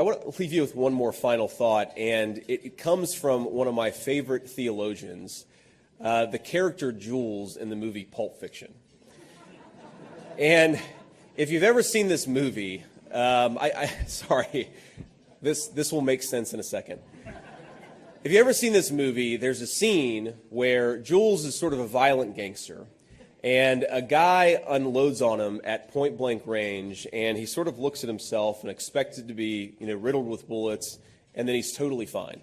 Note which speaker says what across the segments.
Speaker 1: I want to leave you with one more final thought, and it comes from one of my favorite theologians, the character Jules in the movie Pulp Fiction. And if you've ever seen this movie, sorry, this will make sense in a second. If you've ever seen this movie, there's a scene where Jules is sort of a violent gangster, and a guy unloads on him at point-blank range, and he sort of looks at himself and expects it to be, riddled with bullets, and then he's totally fine.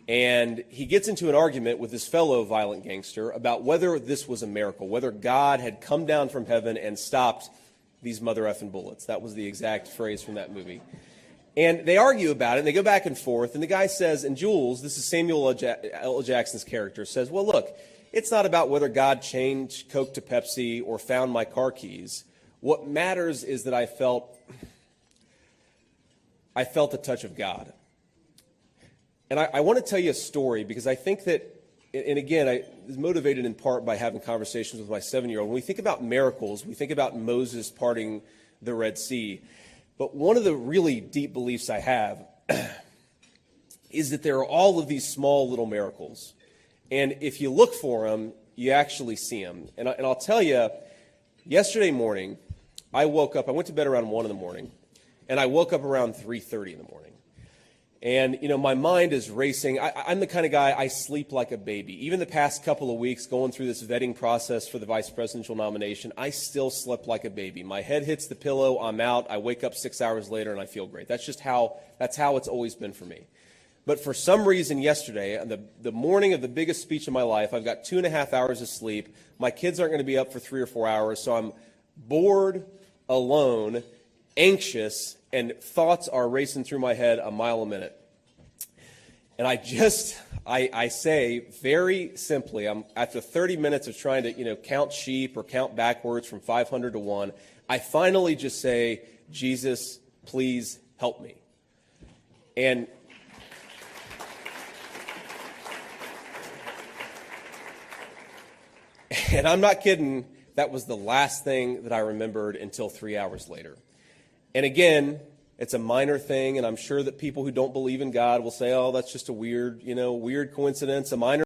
Speaker 1: And he gets into an argument with his fellow violent gangster about whether this was a miracle, whether God had come down from heaven and stopped these mother effing bullets. That was the exact phrase from that movie. And they argue about it, and they go back and forth, and the guy says, and Jules, this is Samuel L. Jackson's character, says, well, look, it's not about whether God changed Coke to Pepsi or found my car keys. What matters is that I felt the touch of God. And I want to tell you a story because I think that, and again, I was motivated in part by having conversations with my 7-year-old. When we think about miracles, we think about Moses parting the Red Sea. But one of the really deep beliefs I have is that there are all of these small little miracles. And if you look for them, you actually see them. And I'll tell you, yesterday morning, I woke up, I went to bed around 1 in the morning, and I woke up around 3:30 in the morning. And, my mind is racing. I'm the kind of guy, I sleep like a baby. Even the past couple of weeks going through this vetting process for the vice presidential nomination, I still slept like a baby. My head hits the pillow, I'm out, I wake up 6 hours later, and I feel great. That's how it's always been for me. But for some reason yesterday, the morning of the biggest speech of my life, I've got 2.5 hours of sleep. My kids aren't going to be up for 3 or 4 hours, so I'm bored, alone, anxious, and thoughts are racing through my head a mile a minute. And I say very simply, after 30 minutes of trying to, count sheep or count backwards from 500 to 1, I finally just say, Jesus, please help me. And I'm not kidding, that was the last thing that I remembered until 3 hours later. And again, it's a minor thing, and I'm sure that people who don't believe in God will say, oh, that's just a weird coincidence, a minor